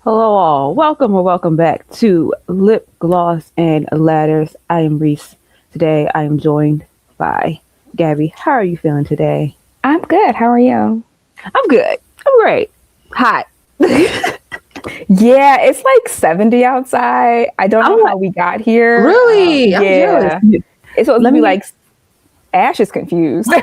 Hello, all. Welcome or welcome back to Lip Gloss and Ladders. I am Reese. Today, I am joined by Gabby. How are you feeling today? I'm good. How are you? I'm good. I'm great. Hot. Yeah, it's like 70 outside. I don't know how we got here. Really? I'm Yeah. jealous. It's supposed to be like Ash is confused. I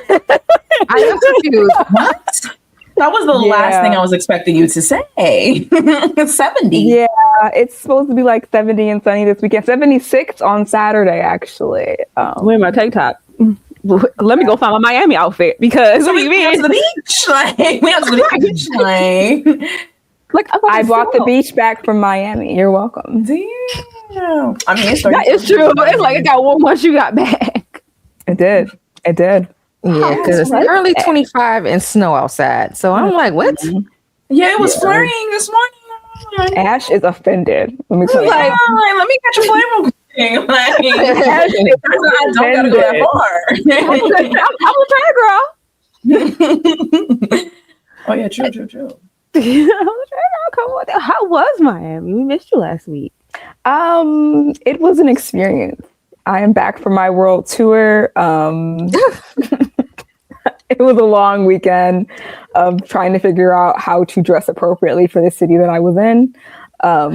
am confused. What? That was the last thing I was expecting you to say. 70. Yeah, it's supposed to be like 70 and sunny this weekend. 76 on Saturday, actually. Where's my TikTok? Let me go find my Miami outfit because So we went to the beach. Like, we went to the beach. Like I brought the beach back from Miami. You're welcome. Damn. I mean, it's that is true. It's like it got warm once you got back. It did. It did. Yeah, because it's currently 25 and snow outside. So I'm like, what? Yeah, it was flurrying this morning. Ash is offended. Let me tell you. Like, let me catch a flame real quick. Like, Ash is I don't gotta go that far. Oh yeah, true. Come on. How was Miami? We missed you last week. It was an experience. I am back from my world tour. It was a long weekend of trying to figure out how to dress appropriately for the city that I was in. But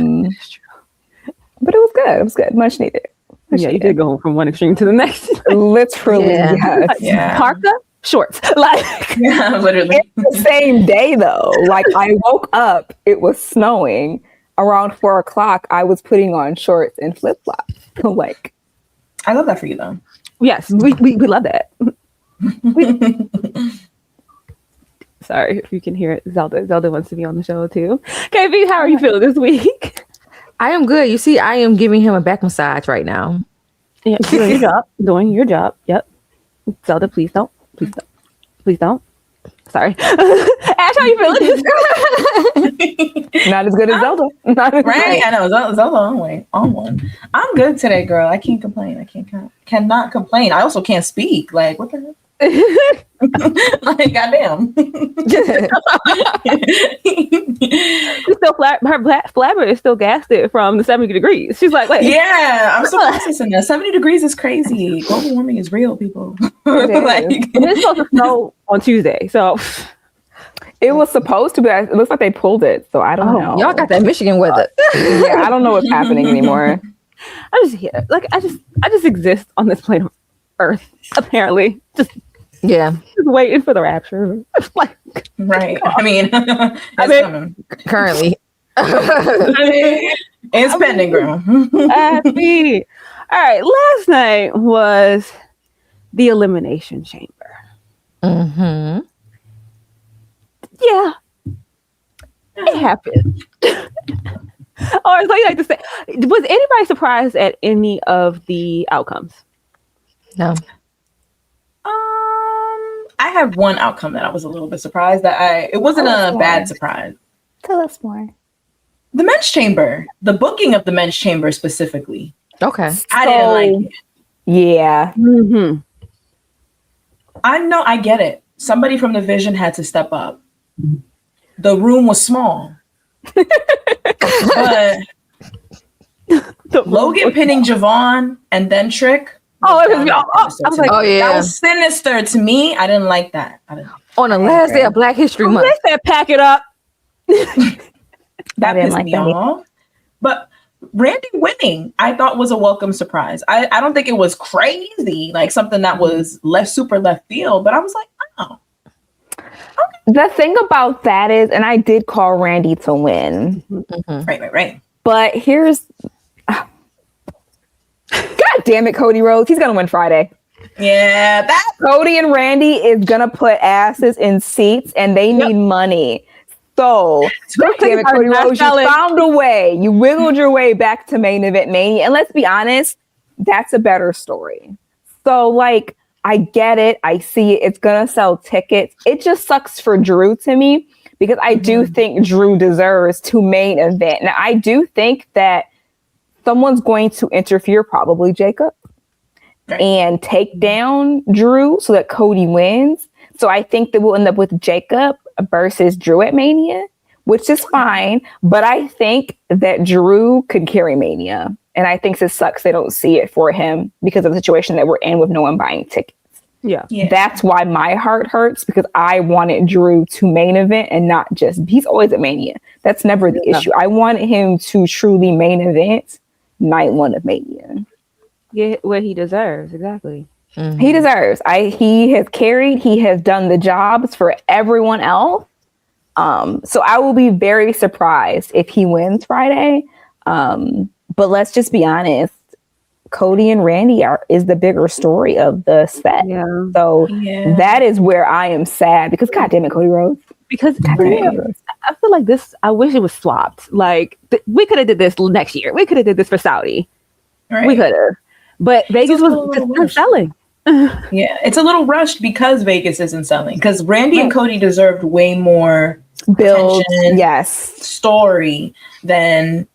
it was good. It was good. Much needed. You did go from one extreme to the next. Literally, yes. Yeah. Parka, shorts. Like, Yeah, literally. It's the same day though. Like I woke up, it was snowing. Around 4:00, I was putting on shorts and flip flops. Like, I love that for you though. yes, we love that. Sorry if you can hear it. Zelda wants to be on the show too. KB, how are you feeling this week? I am good. You see, I am giving him a back massage right now. Yeah, doing your job. Doing your job. Yep. Zelda, please don't. Please don't. Please don't. Sorry. Ash, how you feeling? not as good as Zelda. Not as Right? good. I know. Zelda on one. I'm good today, girl. I can't complain. Cannot complain. I also can't speak. Like, what the hell? Like, goddamn. She's still her flabber is still gasted from the 70 degrees. She's like, wait. Yeah, I'm still processing that. 70 degrees is crazy. Global warming is real, people. Like, It's supposed to snow on Tuesday, so It was supposed to be. It looks like they pulled it, so I don't know. Y'all got that Michigan weather. Yeah, I don't know what's happening anymore. I'm just here. Like I just exist on this plane of Earth, apparently. Just waiting for the rapture. Like, right. I mean, it's coming. Currently. It's pending, girl. Happy. All right. Last night was the Elimination Chamber. Mm-hmm. Yeah. It happened. Or so you like to say. Was anybody surprised at any of the outcomes? No. I have one outcome that I was a little bit surprised that it wasn't a bad surprise. Tell us more. The men's chamber, the booking of the men's chamber specifically. Okay. I didn't like it. Yeah. Mm-hmm. I know, I get it. Somebody from the vision had to step up. The room was small. But Logan pinning Javon and then Trick. I was like, that was sinister to me. I didn't like that. On the last day of Black History Month. They said pack it up. That pissed me off. But Randy winning, I thought was a welcome surprise. I don't think it was crazy, like something that was super left field, but I was like, oh. The thing about that is, and I did call Randy to win. Mm-hmm. Right. But here's... God damn it, Cody Rhodes. He's going to win Friday. Yeah, that Cody and Randy is going to put asses in seats and they need money. So, God damn it, Cody Rhodes, you found a way. You wiggled your way back to main event Mania. And let's be honest, that's a better story. So, like, I get it. I see it. It's going to sell tickets. It just sucks for Drew to me because I do think Drew deserves to main event. Now, I do think that someone's going to interfere, probably Jacob, and take down Drew so that Cody wins. So I think that we'll end up with Jacob versus Drew at Mania, which is fine. But I think that Drew could carry Mania. And I think it sucks they don't see it for him because of the situation that we're in with no one buying tickets. Yeah. That's why my heart hurts, because I wanted Drew to main event and not just, he's always at Mania. That's never the issue. I wanted him to truly main event night one of Mania. Yeah, what he deserves, exactly. Mm-hmm. He deserves. He has carried, he has done the jobs for everyone else. So I will be very surprised if he wins Friday. But let's just be honest. Cody and Randy is the bigger story of the set. Yeah. So that is where I am sad, because God damn it, Cody Rhodes. Because I feel like this, I wish it was swapped. Like we could have did this next year. We could have did this for Saudi. Right. We could have. But Vegas was selling. Yeah, it's a little rushed because Vegas isn't selling. Because Randy and Cody deserved way more build, attention, story than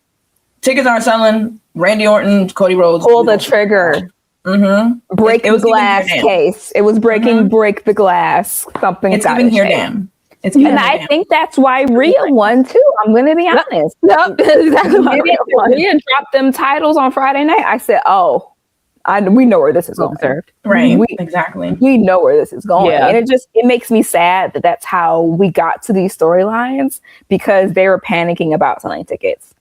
tickets aren't selling. Randy Orton, Cody Rhodes. Pull the trigger. Mm-hmm. Break the glass case. It was breaking, break the glass. Something. It's even here, damn. It's and I think that's why Rhea won too. I'm going to be honest. Yep, exactly why Rhea dropped them titles on Friday night. I said, we know where this is going. Right. Exactly. We know where this is going. Yeah. And it makes me sad that that's how we got to these storylines, because they were panicking about selling tickets.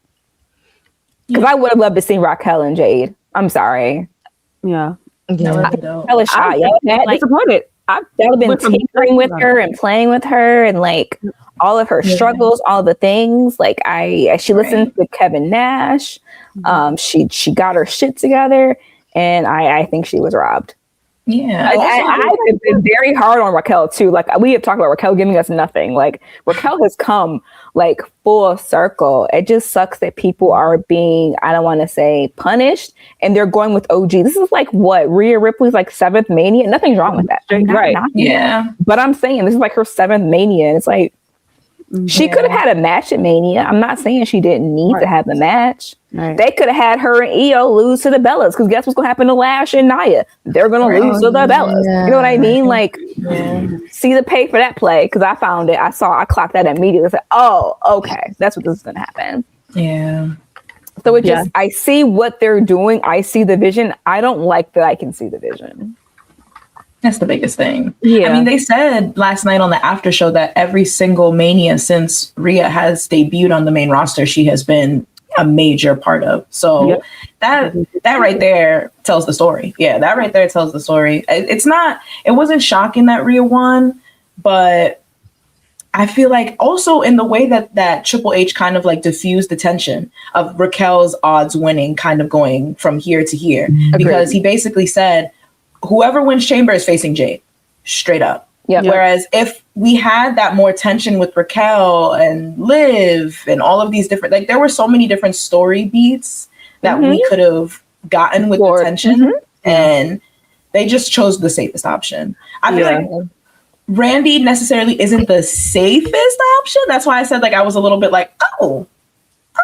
Because I would have loved to see Raquel and Jade. I'm sorry. Yeah. Raquel is shy. I'm disappointed. I've been tinkering with her and playing with her and like all of her struggles, all the things. Like she listened to Kevin Nash. She got her shit together, and I think she was robbed. Yeah, I've been very hard on Raquel too. Like we have talked about Raquel giving us nothing. Like Raquel has come like full circle. It just sucks that people are being, I don't want to say punished, and they're going with OG. This is like what Rhea Ripley's like 7th Mania. Nothing's wrong with that, right? But I'm saying this is like her 7th Mania, and it's like she could have had a match at Mania. I'm not saying she didn't need to have the match. Right. They could have had her and Io lose to the Bellas, because guess what's going to happen to Lash and Nia? They're going to lose to the Bellas. You know what I mean? Like, see the pay for that play, because I found it. I clocked that immediately. I said, oh, okay, that's what this is going to happen. Yeah. So it just, I see what they're doing. I see the vision. I don't like that I can see the vision. That's the biggest thing. Yeah. I mean, they said last night on the after show that every single Mania since Rhea has debuted on the main roster, she has been a major part of. So that right there tells the story. Yeah, that right there tells the story. It wasn't shocking that Rhea won, but I feel like also in the way that Triple H kind of like diffused the tension of Raquel's odds winning, kind of going from here to here, because he basically said, whoever wins Chamber is facing Jade, straight up. Yeah. Whereas if we had that more tension with Raquel and Liv and all of these different, like there were so many different story beats that we could have gotten with the tension, and they just chose the safest option. I feel like Randy necessarily isn't the safest option. That's why I said like I was a little bit like,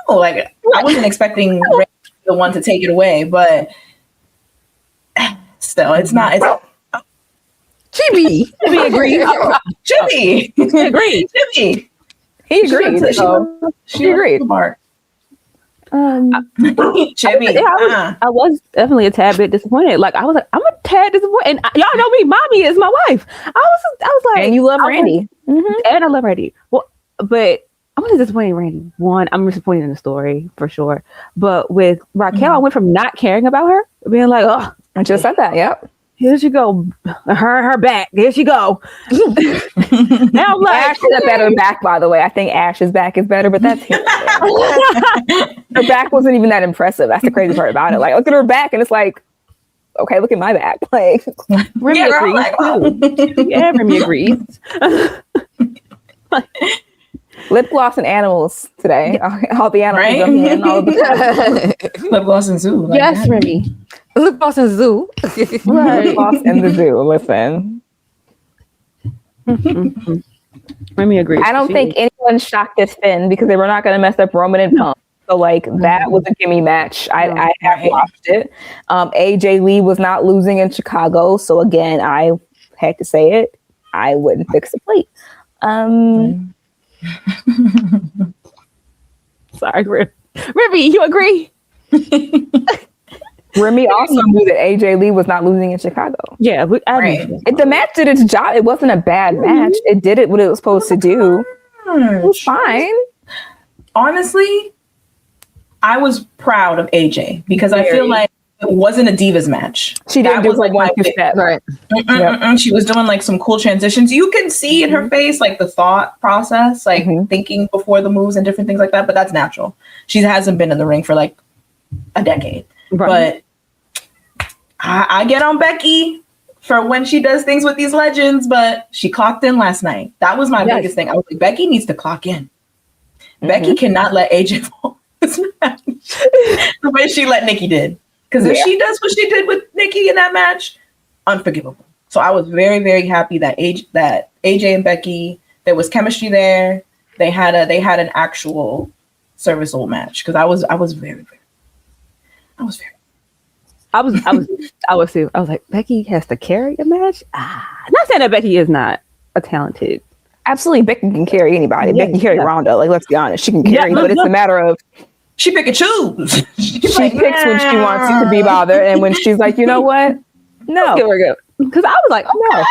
like I wasn't expecting Randy the one to take it away, but still, it's not. Chibi agreed. Chibi agreed. Chibi. He agreed. She agreed. Chibi. I was definitely a tad bit disappointed. Like I was like, I'm a tad disappointed. And y'all know me, mommy is my wife. I was like, and you love Randy, and I love Randy. Well, but I wasn't disappointed in Randy. One, I'm disappointed in the story for sure. But with Raquel, I went from not caring about her, being like, oh, I just said that. Yep. Here she go. Her back. Here she go. Now I'm like, Ash is a better back, by the way. I think Ash's back is better, but that's her back wasn't even that impressive. That's the crazy part about it. Like, look at her back, and it's like, okay, look at my back. Like, Remy agrees too. Yeah, Remy agrees. Lip gloss and animals today. All the animals. Right? All the lip gloss and zoo. Like yes, Remy. Lip gloss and zoo. Lip gloss and the zoo. Listen. Remy agrees. I don't think anyone's shocked at Finn, because they were not going to mess up Roman and Punk. So like that was a gimme match. I have watched it. AJ Lee was not losing in Chicago. So again, I had to say it. I wouldn't fix the plate. Sorry, Remy, you agree? Remy also knew that AJ Lee was not losing in Chicago. Yeah, Right. The match did its job. It wasn't a bad match. It did what it was supposed to do. It was fine. Honestly, I was proud of AJ because I feel like it wasn't a divas match. She didn't do like one step. Right. Yep. She was doing like some cool transitions. You can see in her face like the thought process, like thinking before the moves and different things like that. But that's natural. She hasn't been in the ring for like a decade. Right. But I get on Becky for when she does things with these legends, but she clocked in last night. That was my biggest thing. I was like, Becky needs to clock in. Becky cannot let AJ fall this match the way she let Nikki did. Because if she does what she did with Nikki in that match, unforgivable. So I was very, very happy that AJ and Becky, there was chemistry there. They had an actual serviceable match. Because I was too. I was like, Becky has to carry a match? Not saying that Becky is not a talented. Absolutely, Becky can carry anybody. Becky can carry Ronda. Like, let's be honest, she can carry, but it's a matter of she pick and choose. She picks when she wants you to be bothered, and when she's like, you know what? No, give her a go. Because I was like, no.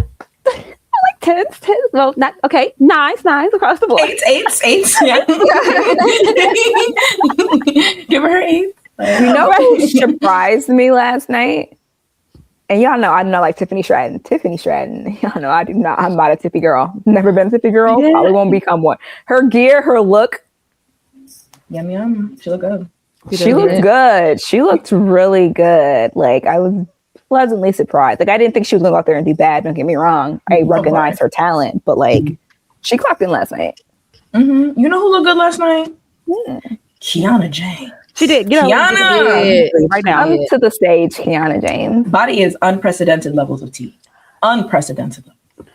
I like tens. Well, not okay. Nines across the board. Eights. Yeah. Give her 8. You know who surprised me last night? And y'all know I'm not like Tiffany Stratton. Y'all know I do not. I'm not a Tiffy girl. Never been a Tiffy girl. Yeah. Probably won't become one. Her gear, her look. Yum. She looked good. She looked good. She looked really good. Like, I was pleasantly surprised. Like, I didn't think she was going to go out there and do bad. Don't get me wrong. I recognize her talent, but like, she clocked in last night. You know who looked good last night? Kiana James. She did. Kiana right now. Come to the stage, Kiana James. Body is unprecedented levels of tea. Unprecedented.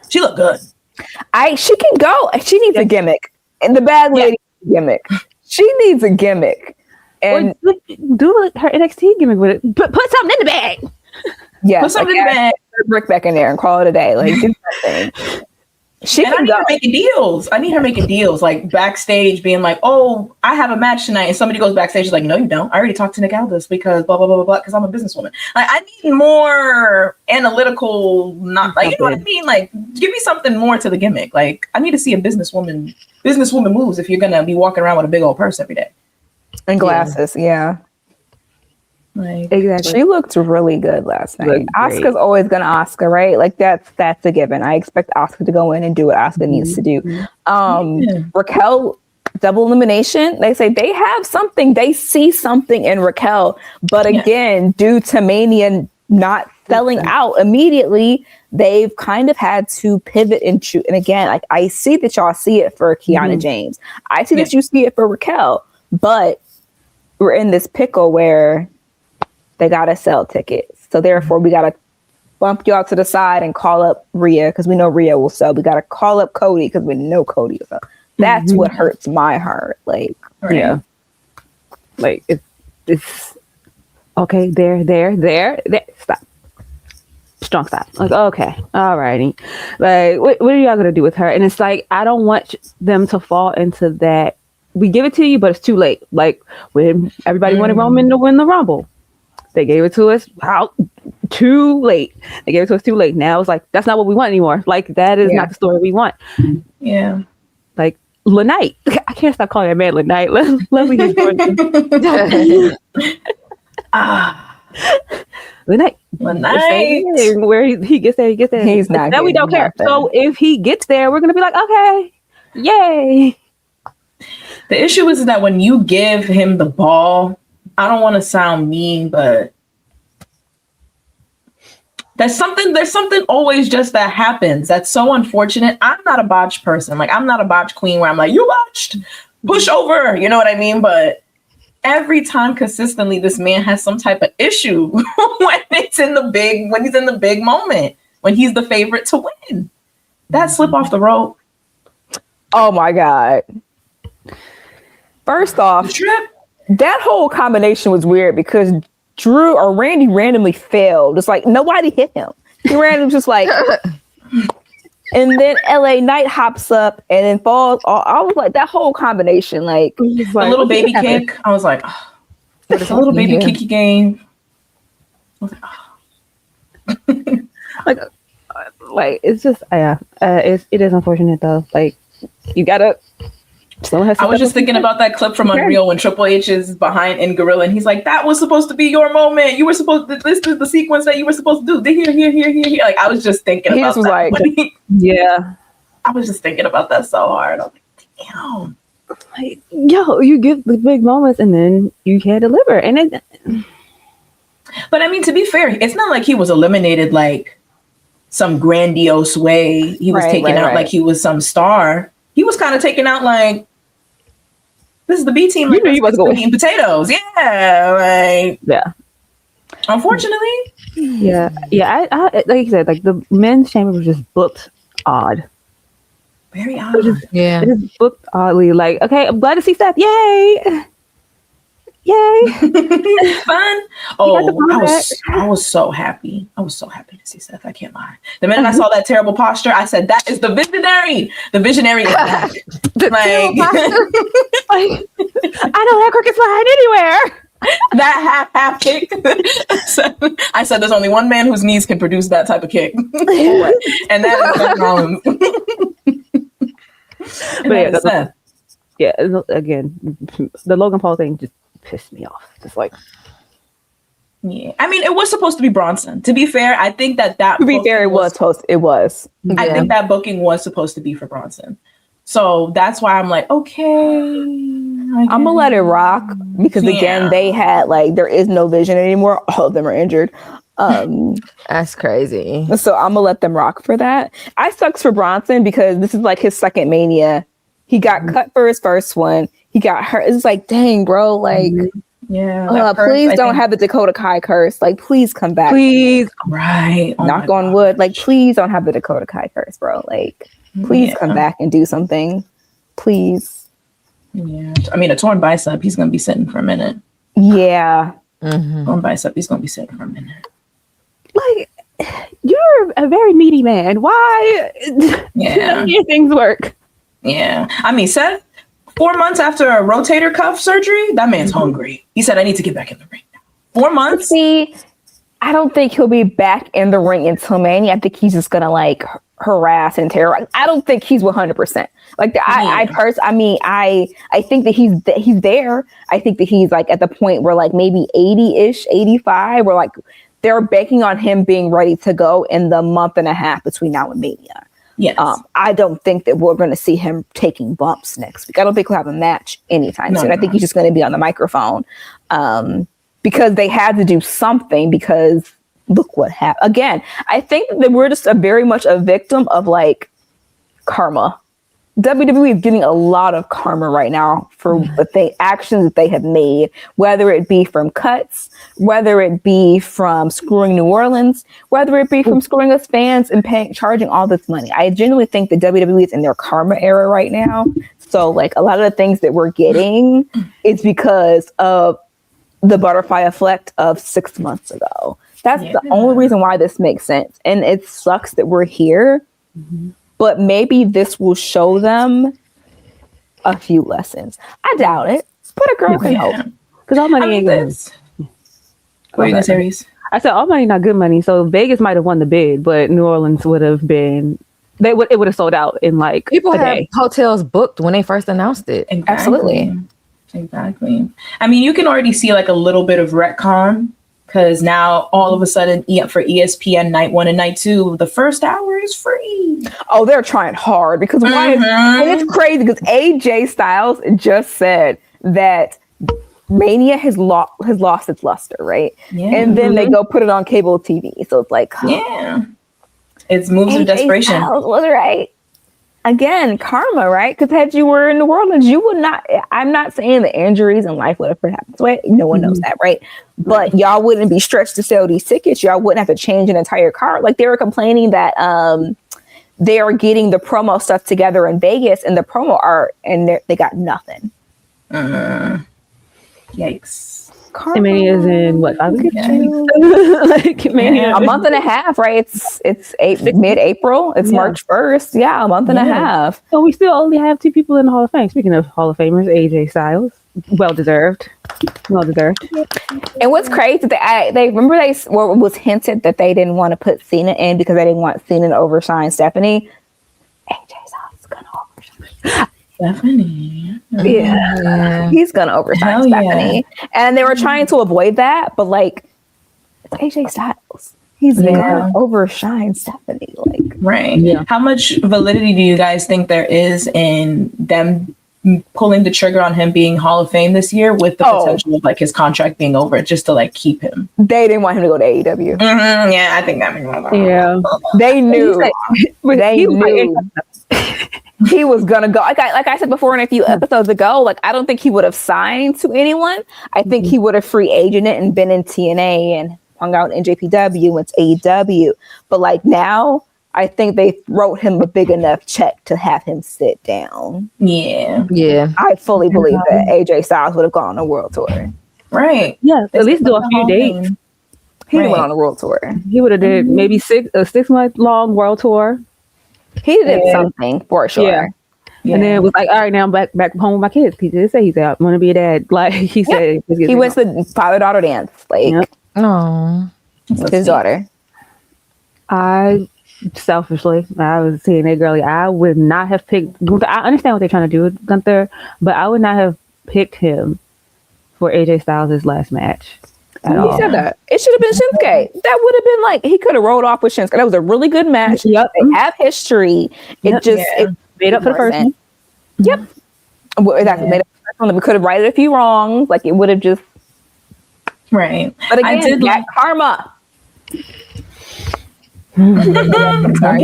She looked good. She can go. She needs a gimmick. And the bad lady gimmick. She needs a gimmick. And do her NXT gimmick with it. Put something in the bag. Yeah. Put something in the bag. Put a brick back in there and call it a day. Like, do something. I need her making deals. I need her making deals, like backstage, being like, "Oh, I have a match tonight," and somebody goes backstage, is like, "No, you don't. I already talked to Nick Aldis because blah blah blah blah blah." Because I'm a businesswoman. Like, I need more analytical, not like, you know what I mean. Like, give me something more to the gimmick. Like, I need to see a businesswoman moves if you're gonna be walking around with a big old purse every day and glasses. Yeah. Like, exactly. She looked really good last night. Asuka's always gonna Asuka, right? Like, that's a given. I expect Asuka to go in and do what Asuka needs to do. Raquel, double elimination. They say they have something. They see something in Raquel, but again, due to Mania not selling out immediately, they've kind of had to pivot and shoot. And again, like, I see that y'all see it for Kiana James. I see that you see it for Raquel, but we're in this pickle where they gotta sell tickets. So therefore, we gotta bump y'all to the side and call up Rhea because we know Rhea will sell. We gotta call up Cody because we know Cody will sell. That's what hurts my heart. Like, yeah, like it's okay. There. Stop. Strong stop. Like, okay, alrighty. Like, what are y'all gonna do with her? And it's like, I don't want them to fall into that. We give it to you, but it's too late. Like, when everybody wanted Roman to win the Rumble. They gave it to us too late. Now it's like, that's not what we want anymore. Like, that is not the story we want. Yeah. Like, Lenite. I can't stop calling that man Lenite. Let me just Lenite. Where he gets there, He's not. That we don't care. So if he gets there, we're gonna be like, okay, yay. The issue is that when you give him the ball, I don't want to sound mean, but there's something always just that happens. That's so unfortunate. I'm not a botch person. Like, I'm not a botch queen where I'm like, you botched, push over. You know what I mean? But every time consistently, this man has some type of issue when he's in the big moment, when he's the favorite to win. That slip off the rope. Oh my God. First off, that whole combination was weird because Drew or Randy randomly failed. It's like nobody hit him. He randomly just like And then LA Knight hops up and then falls. I was like, that whole combination, like the little baby kick. I was like, oh. It's a little baby kicky game. I was like, oh. like it's just it is unfortunate though. Like you gotta. I was just thinking about that clip from Unreal when Triple H is behind in Gorilla and he's like, that was supposed to be your moment. You were supposed to, this is the sequence that you were supposed to do. Here. Like, I was just thinking about that. Like, yeah. I was just thinking about that so hard. I was like, damn. Like, yo, you give the big moments and then you can't deliver. And it. But I mean, to be fair, it's not like he was eliminated like some grandiose way. He was taken out like he was some star. He was kind of taken out like, this is the B team. Like, you was going eating potatoes. Yeah. Yeah. Unfortunately. Yeah. I like you said, like the men's chamber was just booked odd. Very odd. Yeah. It is booked oddly. Like, okay, I'm glad to see Seth. Yay. Fun. Oh, I was so happy. I was so happy to see Seth. I can't lie. The minute I saw that terrible posture, I said, that is the visionary. The visionary is back. Like, I know that crooked slide anywhere. That half kick. I said there's only one man whose knees can produce that type of kick. And that is Seth Rollins. But yeah, again, the Logan Paul thing just pissed me off. Just like, yeah. I mean, it was supposed to be Bronson. To be fair, I think that to be fair, it was. I think that booking was supposed to be for Bronson. So that's why I'm like, okay. I'm gonna let it rock because again, they had like there is no vision anymore. All of them are injured. That's crazy. So I'm gonna let them rock for that. I sucks for Bronson because this is like his second Mania. He got cut for his first one. He got hurt. It's like, dang, bro, like, please don't have the Dakota Kai curse. Like, please come back. Please. Right. Knock on wood. Like, please don't have the Dakota Kai curse, bro. Like, please come back and do something. Please. Yeah. I mean, a torn bicep, he's going to be sitting for a minute. Yeah. Torn bicep, he's going to be sitting for a minute. Like, you're a very meaty man. Why? Yeah. Your things work. Yeah. I mean, Seth, 4 months after a rotator cuff surgery, that man's hungry. He said, I need to get back in the ring now. 4 months? See, I don't think he'll be back in the ring until Mania. I think he's just going to like harass and terrorize. I don't think he's 100%. Like I think that he's there. I think that he's like at the point where like maybe 80-ish, 85, where like they're banking on him being ready to go in the month and a half between now and Mania. Yes. I don't think that we're going to see him taking bumps next week. I don't think we'll have a match anytime soon. I think he's just going to be on the microphone because they had to do something because look what happened. Again, I think that we're just very much a victim of like karma. WWE is getting a lot of karma right now for the actions that they have made, whether it be from cuts, whether it be from screwing New Orleans, whether it be from screwing us fans and charging all this money. I genuinely think that WWE is in their karma era right now. So like a lot of the things that we're getting is because of the butterfly effect of 6 months ago. That's the only reason why this makes sense. And it sucks that we're here. But maybe this will show them a few lessons. I doubt it, but a girl can hope. Because all money ain't good. What are you gonna say, Reese? I said all money not good money. So Vegas might have won the bid, but New Orleans would have been. It would have sold out in like people a had day. Hotels booked when they first announced it. Exactly. Absolutely. Exactly. I mean, you can already see like a little bit of retcon. Because now, all of a sudden, for ESPN Night 1 and Night 2, the first hour is free. Oh, they're trying hard. Because and it's crazy because AJ Styles just said that Mania has lost its luster, right? Yeah. And then they go put it on cable TV. So it's like... Yeah. It's moves AJ of desperation. Styles was right. Again, karma, right? Because had you were in New Orleans, you would not. I'm not saying the injuries in life would have happened this way. No one knows that, right? But y'all wouldn't be stretched to sell these tickets. Y'all wouldn't have to change an entire card. Like they were complaining that they are getting the promo stuff together in Vegas and the promo art, and they got nothing. Yikes. Mania is in what? 5 weeks? Like Mania, a month and a half, right? It's mid-April. It's March 1st. Yeah, a month and a half. So we still only have 2 people in the Hall of Fame. Speaking of Hall of Famers, AJ Styles, well deserved. And what's crazy? They remember was hinted that they didn't want to put Cena in because they didn't want Cena to overshine Stephanie. AJ Styles is gonna overshine Stephanie. Yeah. He's gonna overshine Stephanie. And they were trying to avoid that, but like it's AJ Styles. He's gonna overshine Stephanie. Like right. Yeah. How much validity do you guys think there is in them pulling the trigger on him being Hall of Fame this year with the potential of like his contract being over just to like keep him? They didn't want him to go to AEW. Mm-hmm. Yeah, I think that makes sense. Yeah. They knew. They knew. He was gonna go. Like I said before in a few episodes ago, like I don't think he would have signed to anyone. I think he would have free agented and been in TNA and hung out in JPW, went to AEW. But like now, I think they wrote him a big enough check to have him sit down. Yeah. I fully believe that AJ Styles would have gone on a world tour. Right. Yeah. At least do a few dates. He went on a world tour. He would have did maybe a 6-month long world tour. He did something for sure. Yeah. And then it was like, all right, now I'm back home with my kids. He did say he said, I want to be a dad. Like he said, he went to the father-daughter dance. Like, with his daughter. I selfishly, I was seeing that girlie. I would not have picked. I understand what they're trying to do with Gunther, but I would not have picked him for AJ Styles' last match. He said that. It should have been Shinsuke. That would have been like he could have rolled off with Shinsuke. That was a really good match. Yep. They have history. It made up for the first one. Yep. Well, exactly. Made up for the first one. We could have righted a few wrongs. Like it would have just right. But again, I did like karma. Sorry.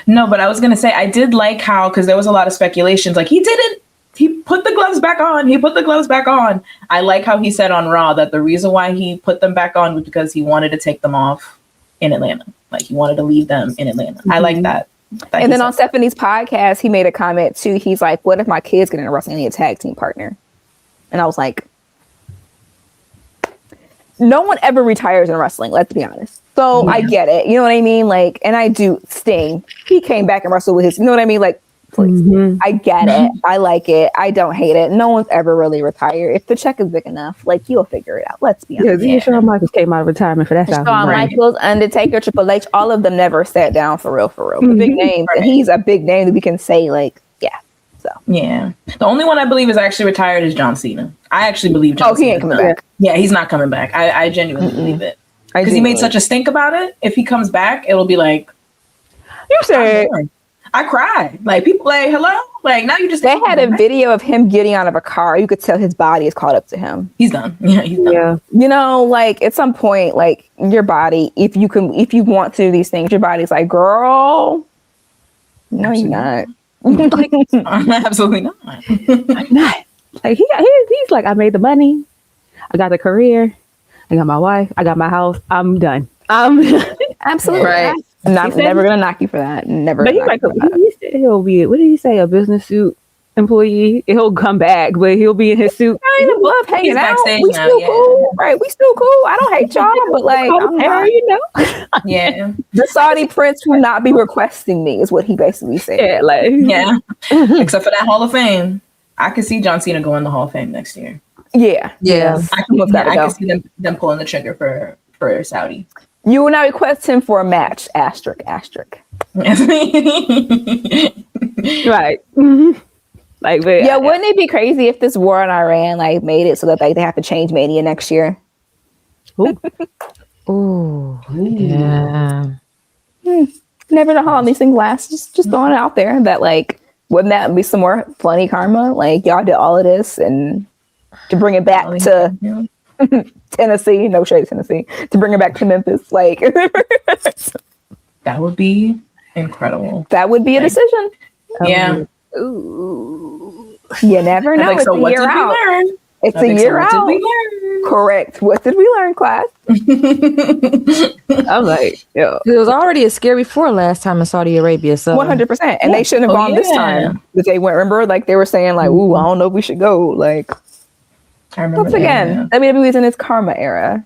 No, but I was gonna say I did like how because there was a lot of speculations. Like he put the gloves back on. I like how he said on Raw that the reason why he put them back on was because he wanted to take them off in Atlanta. Like he wanted to leave them in Atlanta. Mm-hmm. I like that. And then on Stephanie's podcast, he made a comment too. He's like, what if my kids get in a WrestleMania tag team partner? And I was like, no one ever retires in wrestling, let's be honest. So I get it. You know what I mean? Like, and I do Sting. He came back and wrestled with his, you know what I mean? Like, please. Mm-hmm. I get it. I like it. I don't hate it. No one's ever really retired. If the check is big enough, like you'll figure it out. Let's be honest. Yeah, Shawn Michaels came out of retirement for that. Shawn Michaels, Undertaker, Triple H, all of them never sat down for real. Mm-hmm. Big names. Right. And he's a big name that we can say like, yeah. So yeah. The only one I believe is actually retired is John Cena. I actually believe John Cena. He ain't coming back. Yeah, he's not coming back. I genuinely believe it. Because he made such a stink about it. If he comes back, it'll be like you said I cried. Like people like, hello? Like now you just they had a video of him getting out of a car. You could tell his body is caught up to him. He's done. Yeah, he's done. Yeah. You know, like at some point, like your body, if you want to do these things, your body's like, girl, no, you're not. Like, absolutely not. I'm not. Like he's like, I made the money, I got the career, I got my wife, I got my house, I'm done. Absolutely right. I'm never gonna knock you for that. Never. But he's like, he'll be. What did he say? A business suit employee. He'll come back, but he'll be in his suit. I ain't love hanging out. We still cool, right? We still cool. I don't hate y'all, but like, I'm not, you know. Yeah. The Saudi prince will not be requesting me, is what he basically said. Yeah, like yeah. Except for that Hall of Fame, I could see John Cena going in the Hall of Fame next year. Yeah. I can see them pulling the trigger for Saudi. You will not request him for a match. Asterisk. Right. Mm-hmm. Like, but, yeah, wouldn't it be crazy if this war in Iran like made it so that they have to change Mania next year? Ooh. Yeah. Never know how long these things last. Just throwing it out there that like wouldn't that be some more funny karma? Like y'all did all of this and to bring it back to Tennessee, no shade Tennessee, to bring it back to Memphis, like that would be incredible. That would be a decision. Yeah. Ooh. You never know. Like, so what did we learn? It's a year out. Correct. What did we learn, class? I'm like, yo. It was already a scary before last time in Saudi Arabia. So 100%. And they shouldn't have gone this time. But they went, remember, like they were saying, like, ooh, I don't know if we should go. Like, I remember Once again, WWE's in its karma era.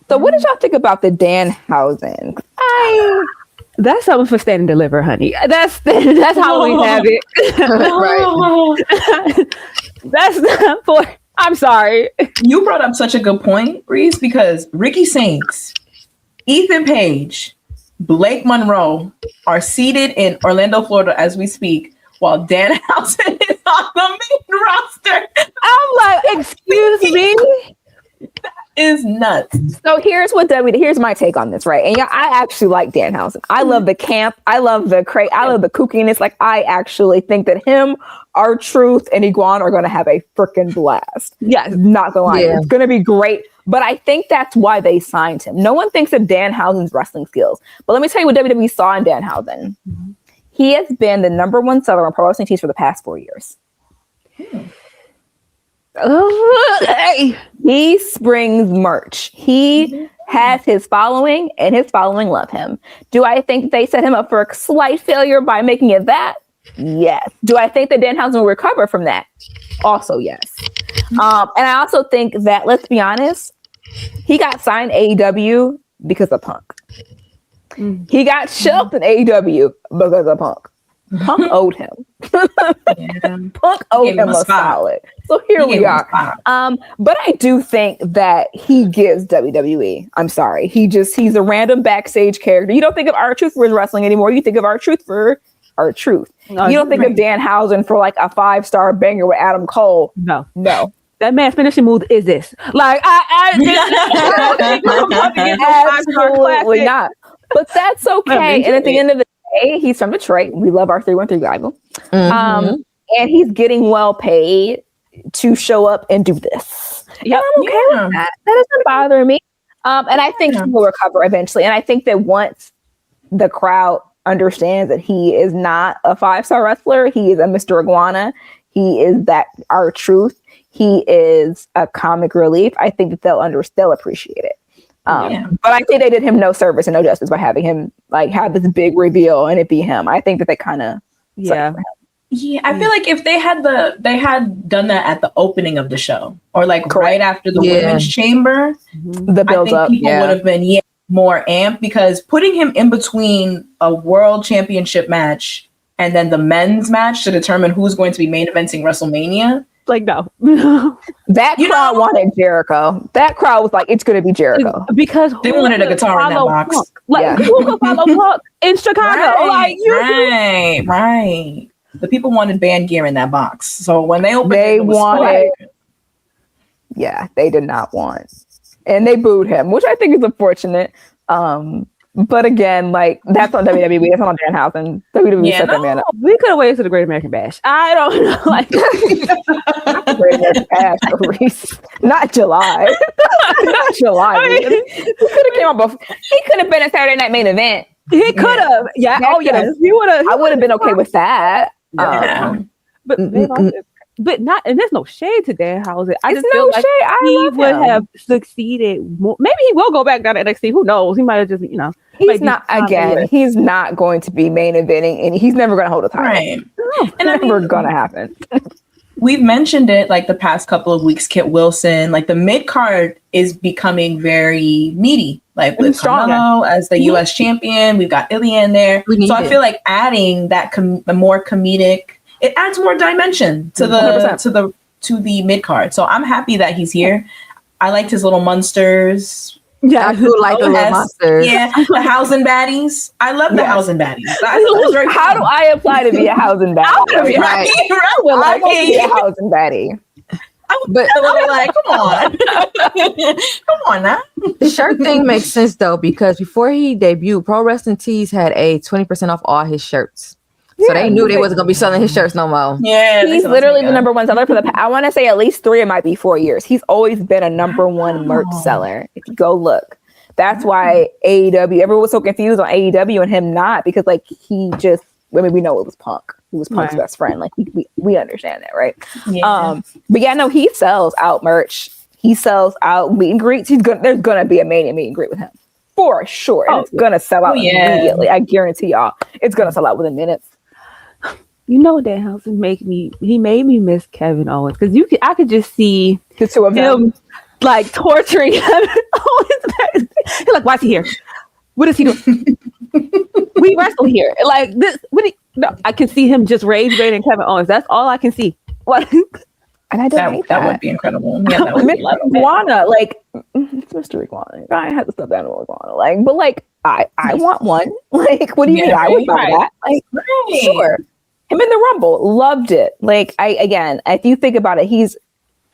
So what did y'all think about the Danhausen? That's something for Stand and Deliver, honey. That's how we have it. Right. That's not for. I'm sorry. You brought up such a good point, Reese, because Ricky Saints, Ethan Page, Blake Monroe are seated in Orlando, Florida as we speak, while Danhausen is on the main roster. I'm like, excuse me? Is nuts. So here's my take on this, right? And yeah, I actually like Danhausen. I love the camp. I love the I love the kookiness. Like, I actually think that him, R-Truth, and Iguana are going to have a freaking blast. Yeah, not gonna lie, it's going to be great. But I think that's why they signed him. No one thinks of Danhausen's wrestling skills, but let me tell you what WWE saw in Danhausen. Mm-hmm. He has been the number one seller on pro wrestling tees for the past 4 years. He springs merch. He has his following, and his following love him. Do I think they set him up for a slight failure by making it that? Yes. Do I think that Danhausen will recover from that? Also, yes. And I also think that, let's be honest, he got signed AEW because of Punk. He got shelved in AEW because of Punk. Punk owed him. Punk owed him a solid. So here we are. But I do think that he gives WWE. I'm sorry. He's a random backstage character. You don't think of R-Truth for his wrestling anymore. You think of R-Truth for R-Truth. You don't think of Danhausen for like a 5-star banger with Adam Cole. No. That man's finishing move is this. Like, absolutely not. But that's okay. And at the end of the day, he's from Detroit. We love our 313 rival. And he's getting well paid to show up and do this. Yep. And I'm okay with that. That doesn't bother me. And I think he will recover eventually. And I think that once the crowd understands that he is not a 5-star wrestler, he is a Mr. Iguana, he is that R-Truth, he is a comic relief, I think that they'll appreciate it. But I think they did him no service and no justice by having him like have this big reveal and it be him. I think that they kind of I feel like if they had done that at the opening of the show or like right after the women's chamber, the build up, people would have been more amped, because putting him in between a world championship match and then the men's match to determine who's going to be main eventing WrestleMania. Like, no. That crowd wanted Jericho. That crowd was like, it's going to be Jericho. Because they wanted a guitar in that box. Punk? Like, who could follow Punk in Chicago? Right. The people wanted band gear in that box. So when they opened they did not want. And they booed him, which I think is unfortunate. But again, like, that's on WWE. That's not on Danhausen. WWE set that man up. We could have waited to the Great American Bash. I don't know. Like, Great American Bash, Reese. Not July. Not July. He could have came up before. He could have been a Saturday Night Main Event. He could have. Yeah. Oh, yes. He would have. I would have been okay with that. But not, and there's no shade to Danhausen. I just feel like he would have succeeded more. Maybe he will go back down to NXT. Who knows? He might have just, he's not again. He's not going to be main eventing, and he's never going to hold a title. Right. And never going to happen. We've mentioned it like the past couple of weeks. Kit Wilson, like the mid card is becoming very meaty. Like with Carmelo as the U.S. champion, we've got Ilian there. So I feel like adding that the more comedic. It adds more dimension to the mid card. So I'm happy that he's here. I liked his little monsters. Yeah, I do like the little monsters. Yeah, the housing baddies. I love the housing baddies. How do I apply to be a housing baddie? Right. I want to be a housing baddie. But like, come on now. The shirt thing makes sense though, because before he debuted, Pro Wrestling Tees had a 20% off all his shirts. So they knew they wasn't going to be selling his shirts no more. Yeah. He's literally the number one seller for I want to say at least 3, it might be 4 years. He's always been a number one merch seller. If you go look. That's why AEW, everyone was so confused on AEW and him not, because like we know it was Punk. He was Punk's best friend. Like we understand that, right? Yeah. But yeah, no, he sells out merch. He sells out meet and greets. There's gonna be a Mania meet and greet with him. For sure. And it's gonna sell out immediately. I guarantee y'all. It's gonna sell out within minutes. You know, Danhausen he made me miss Kevin Owens because I could just see The two of them. him like torturing Kevin Owens. He's like, why is he here? What is he doing? We wrestle here. Like this. No, I can see him just rage baiting Kevin Owens. That's all I can see. What? And I don't hate that. That would be incredible. Yeah, that would be Iguana, like it's Mr. Iguana. I had to stop down to Iguana. Like, but like I want one. Like, what do you mean? I would buy that. Like, sure. Him in the Rumble, loved it. Like, if you think about it, he's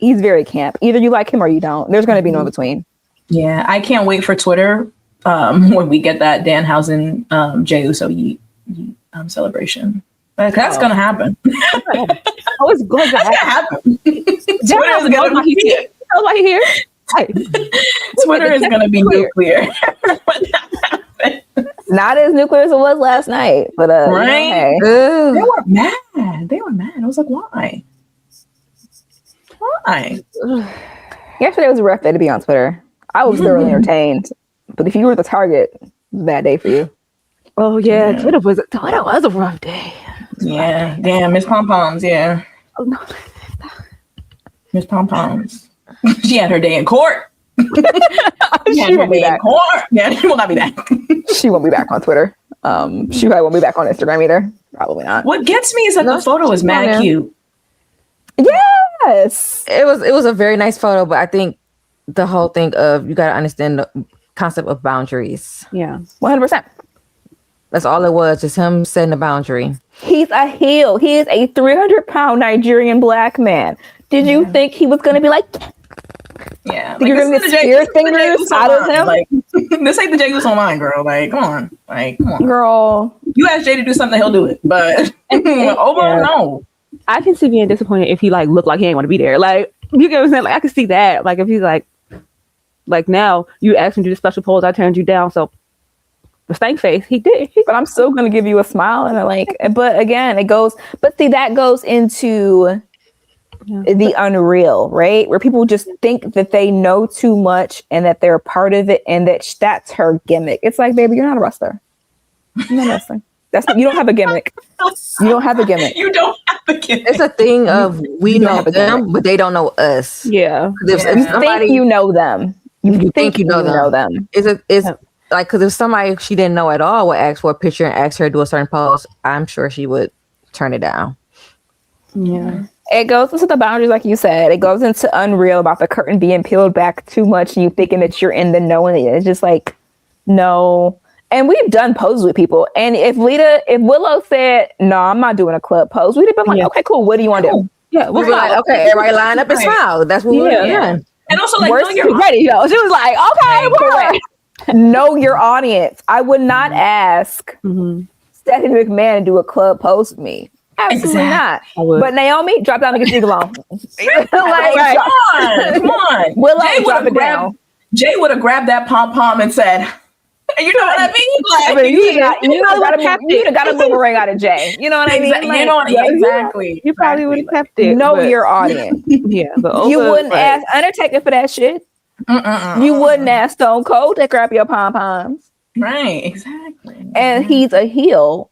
very camp. Either you like him or you don't. There's going to be no between. Yeah, I can't wait for Twitter when we get that Danhausen Jey Uso celebration. That's gonna happen. It's going to happen. Twitter is gonna be here. Right here. Twitter is gonna be nuclear. Not as nuclear as it was last night, but right. Hey. They were mad. I was like, why? Why? Yesterday was a rough day to be on Twitter. I was thoroughly entertained, but if you were the target, it was a bad day for you. Oh yeah, Twitter was a rough day. Yeah, damn, Miss Pom Poms. Yeah, Oh no. Miss Pom Poms. She had her day in court. She won't be back. Yeah, she will not be back. She won't be back on Twitter. She probably won't be back on Instagram either. Probably not. What gets me is that the photo is mad cute. Yes, It was a very nice photo, but I think the whole thing of you got to understand the concept of boundaries. Yeah. 100%. That's all it was, just him setting a boundary. He's a heel. He is a 300-pound Nigerian black man. Did you think he was going to be like? Yeah, You're going to get spear fingers out of him? Like, this ain't the Jey Uso line, girl. Like, come on. Girl. You ask Jay to do something, he'll do it. But overall, no. I can see being disappointed if he like looked like he ain't want to be there. Like, you get what I'm saying? Like, I can see that. Like, if he's like now you asked him to do the special pose, I turned you down. So the stank face, he did. But I'm still going to give you a smile and but again, that goes into the unreal, right? Where people just think that they know too much and that they're a part of it and that's her gimmick. It's like, baby, you're not a wrestler. You're not a wrestler. You don't have a gimmick. You don't have a gimmick. You don't have a gimmick. It's a thing of we know them, but they don't know us. Yeah. If think you know them. You think you know them. It's like, because if somebody she didn't know at all would ask for a picture and ask her to do a certain pose, I'm sure she would turn it down. Yeah. It goes into the boundaries, like you said. It goes into unreal about the curtain being peeled back too much and you thinking that you're in the know. And it's just like, no. And we've done poses with people. And if Willow said, no, I'm not doing a club pose, we'd have been like, okay, cool. What do you want to do? Yeah. We were like, okay, everybody line up and smile. That's what we were doing. And also, like, you're ready, though. She was like, okay, know your audience. I would not ask Stephanie McMahon to do a club pose with me. Absolutely not. But Naomi, drop down and get you along. Come on. Jay would have grabbed that pom pom and said, you know what I mean? Like, you got a boomerang out of Jay. You know what I mean? Like, you know exactly. You probably would have kept it. Know your audience. Yeah, but you wouldn't ask Undertaker for that shit. You wouldn't ask Stone Cold to grab your pom poms. Right, exactly. And he's a heel,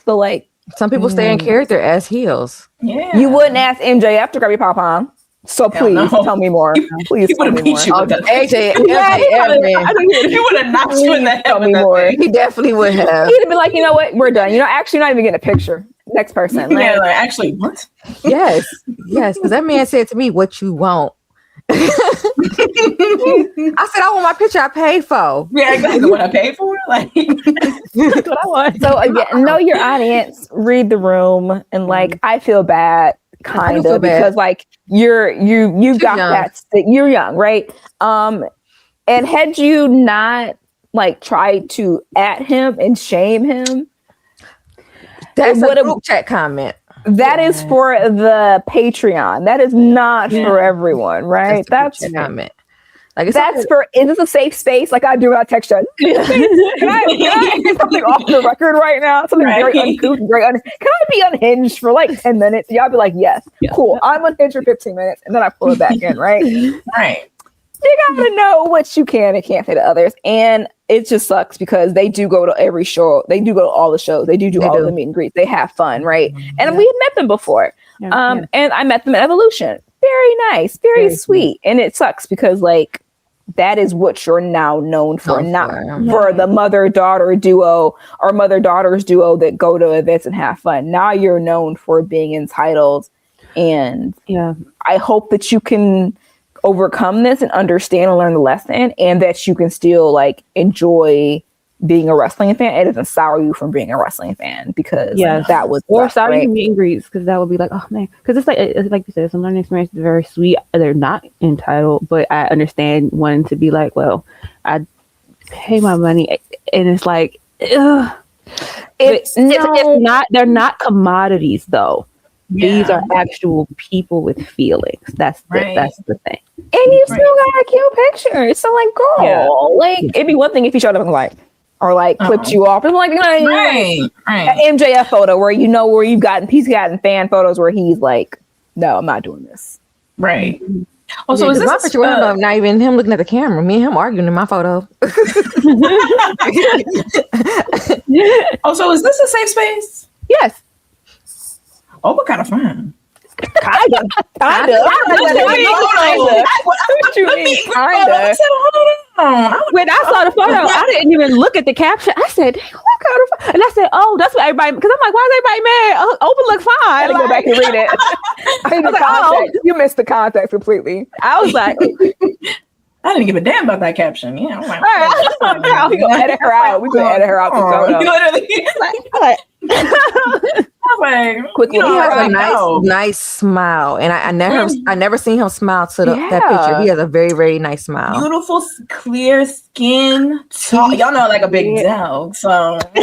so like some people stay in character as heels. Yeah, you wouldn't ask MJF to grab your pom pom. So please tell me more. Please tell me more. AJ, he would have knocked you in the head. Tell me more. He definitely would have. He'd have been like, you know what? We're done. Actually, not even getting a picture. Next person. Yeah, like, actually, what? Yes. Because that man said to me, "What you want?" I said, "I want my picture I paid for." Yeah, exactly what I paid for. Like, that's what I want. So again, know your audience, read the room, and like, I feel bad. Kind of, because like you got that you're young, right? And had you not like tried to at him and shame him, that's a group chat comment. That is for the Patreon. That is not for everyone, right? That's comment. Like, that's for, is this a safe space? Like I do when I text you. Can I do something off the record right now? Something very uncouth, can I be unhinged for like 10 minutes? Y'all be like, yes, cool. I'm unhinged for 15 minutes and then I pull it back in, right? Right. You gotta know what you can and can't say to others. And it just sucks because they do go to every show. They do go to all the shows. They do all the meet and greets. They have fun, right? And we had met them before. And I met them at Evolution. Very nice, very sweet. And it sucks because like that is what you're now known for, not for the mother-daughter duo or mother-daughters duo that go to events and have fun. Now you're known for being entitled. And I hope that you can overcome this and understand and learn the lesson, and that you can still like enjoy being a wrestling fan. It doesn't sour you from being a wrestling fan because that was sour you meet and greets because that would be like, oh man, because it's like you said, it's a learning experience. It's very sweet. They're not entitled, but I understand wanting to be like, well, I pay my money, and it's like, ugh. It's not. They're not commodities though. These are actual people with feelings. That's the thing. And you still got like your picture. So like, girl, like it'd be one thing if you showed up and like, or like clipped you off. And like, an MJF photo where where he's gotten fan photos where he's like, no, I'm not doing this. Right. Also, is this my picture? Not even him looking at the camera. Me and him arguing in my photo. Also, is this a safe space? Yes. Oh, what kind of fun? Kinda. What you mean? Kinda. When I saw the photo, I didn't even look at the caption. I said, "What kind of?" And I said, "Oh, that's what everybody." Because I'm like, "Why is everybody mad? Open looks fine." I had to go back and read it. You missed the context completely. I was like, I didn't give a damn about that caption. Yeah, I'm like, we gonna edit her out. We gonna edit her out. Quickly, he has a nice smile, and I never seen him smile to that picture. He has a very, very nice smile. Beautiful, clear skin. Y'all know, like a big dog. So we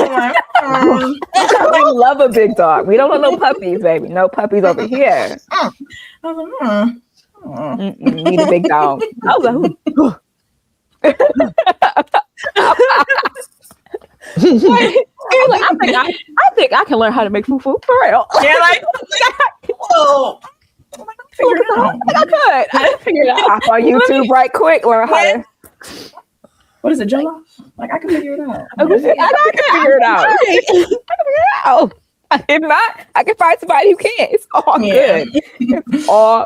love a big dog. We don't want no puppies, baby. No puppies over here. Need a big dog. I was like, I think I can learn how to make food for real. Yeah, like, whoa. Figure it out. I could figure it out. Hop on YouTube right quick. Learn how to. What is it, Jello? Like, I can figure it out. I can figure it out. If not, I can find somebody who can. It's all good. It's all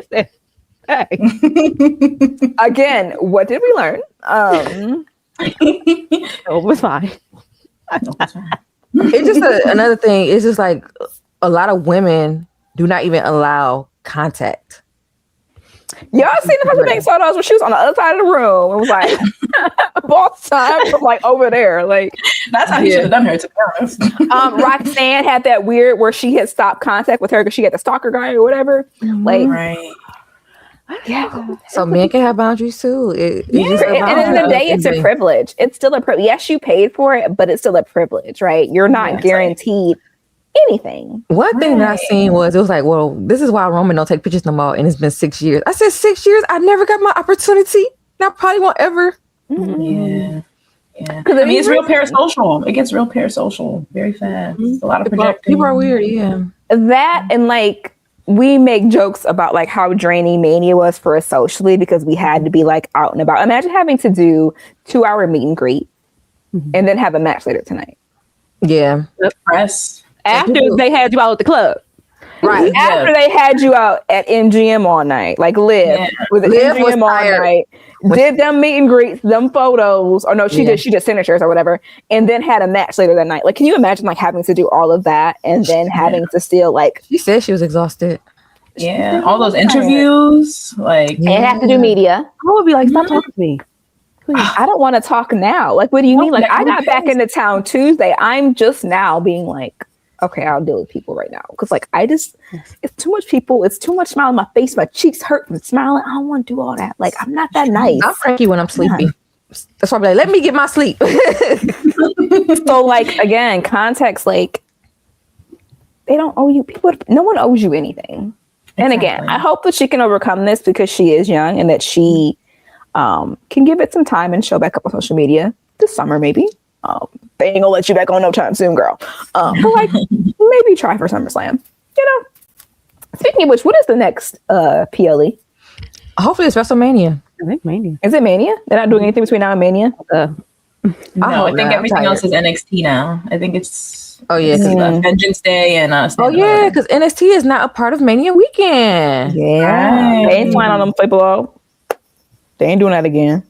good. Again, what did we learn? It was fine. It's just another thing. It's just like a lot of women do not even allow contact. Y'all seen the person being photos when she was on the other side of the room? It was like both time from like over there. Like that's how he should have done her, to be honest. Roxanne had that weird where she had stopped contact with her because she had the stalker guy or whatever. Like, right. Yeah. So men can have boundaries too. It's just and in the day, it's a privilege. It's still a privilege. Yes, you paid for it, but it's still a privilege, right? You're not guaranteed anything. One thing that I seen was, it was like, well, this is why Roman don't take pictures no more, and it's been 6 years. I said 6 years. I never got my opportunity, and I probably won't ever. Yeah. Because I mean, it's real parasocial. It gets real parasocial very fast. A lot of projecting. People are weird. Yeah. That and like. We make jokes about like how draining Mania was for us socially because we had to be like out and about. Imagine having to do 2-hour meet and greet and then have a match later tonight. Yeah. The press. After they had you out at the club. Right. After they had you out at MGM all night. Like Liv was at MGM all night. Did them meet and greets, them photos. Or no, she did signatures or whatever. And then had a match later that night. Like, can you imagine like having to do all of that and then having to still like. She said she was exhausted. Yeah. All those interviews. Like. And have to do media. I would be like, stop talking to me. Please. I don't want to talk now. Like, what do you mean? Like, I got back into town Tuesday. I'm just now being like, okay, I'll deal with people right now. Because like, it's too much people. It's too much smile on my face. My cheeks hurt from smiling. I don't want to do all that. Like, I'm not that nice. I'm cranky when I'm sleepy. That's why I'm like, let me get my sleep. So like, again, context, like, they don't owe you people. No one owes you anything. Exactly. And again, I hope that she can overcome this because she is young and that she can give it some time and show back up on social media this summer, maybe. They ain't gonna let you back on no time soon, girl. But like, maybe try for SummerSlam. You know. Speaking of which, what is the next PLE? Hopefully it's WrestleMania. I think Mania. Is it Mania? They're not doing anything between now and Mania? No, I think I'm everything tired. else is NXT now. I think it's Oh yeah, Vengeance Day and oh yeah, because NXT is not a part of Mania weekend. Yeah. Right. They ain't flying on them flip below. They ain't doing that again.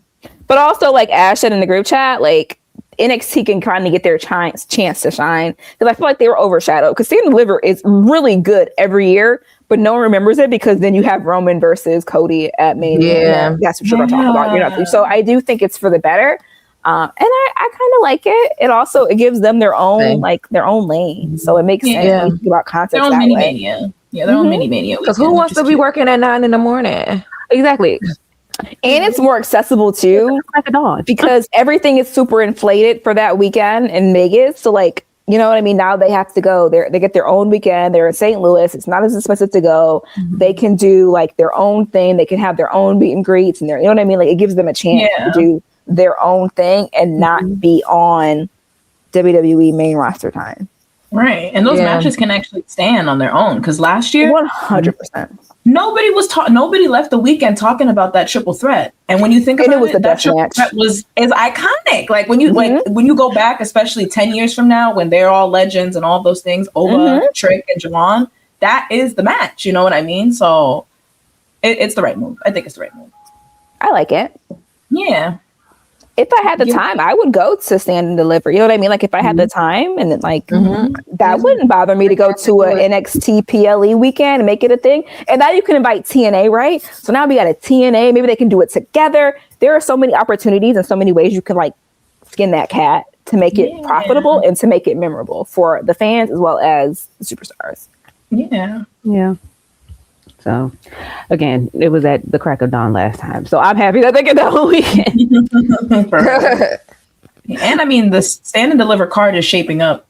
But also, like Ash said in the group chat, like NXT can kind of get their chance to shine. Because I feel like they were overshadowed. Because Stand and Deliver is really good every year, but no one remembers it because then you have Roman versus Cody at Mania. Yeah. That's what you're going to talk about. You're not. So I do think it's for the better. And I kind of like it. It gives them their own lane. So it makes sense when you think about concepts their own that mini way. mania. Yeah, their own mini mania. Because who wants to be working at 9 a.m? Exactly. And it's more accessible too. Like a dog. Because everything is super inflated for that weekend in Vegas. So like, you know what I mean? Now they have to go. They get their own weekend. They're in St. Louis. It's not as expensive to go. Mm-hmm. They can do like their own thing. They can have their own meet and greets and you know what I mean? Like it gives them a chance to do their own thing and not be on WWE main roster time. Right. And those matches can actually stand on their own. Because last year 100%. Nobody left the weekend talking about that triple threat. And when you think about it, that triple threat is iconic. Like when you when you go back, especially 10 years from now, when they're all legends and all those things, Ova, Trick, and Javon, that is the match. You know what I mean? So it's the right move. I think it's the right move. I like it. Yeah. If I had the time, I would go to Stand and Deliver. You know what I mean? Like if I had the time and then like that wouldn't bother me to go to an NXT PLE weekend and make it a thing. And now you can invite TNA, right? So now we got a TNA. Maybe they can do it together. There are so many opportunities and so many ways you can like skin that cat to make it profitable and to make it memorable for the fans as well as the superstars. Yeah. Yeah. So, again, it was at the crack of dawn last time. So I'm happy that they get the whole weekend. And I mean, the Stand and Deliver card is shaping up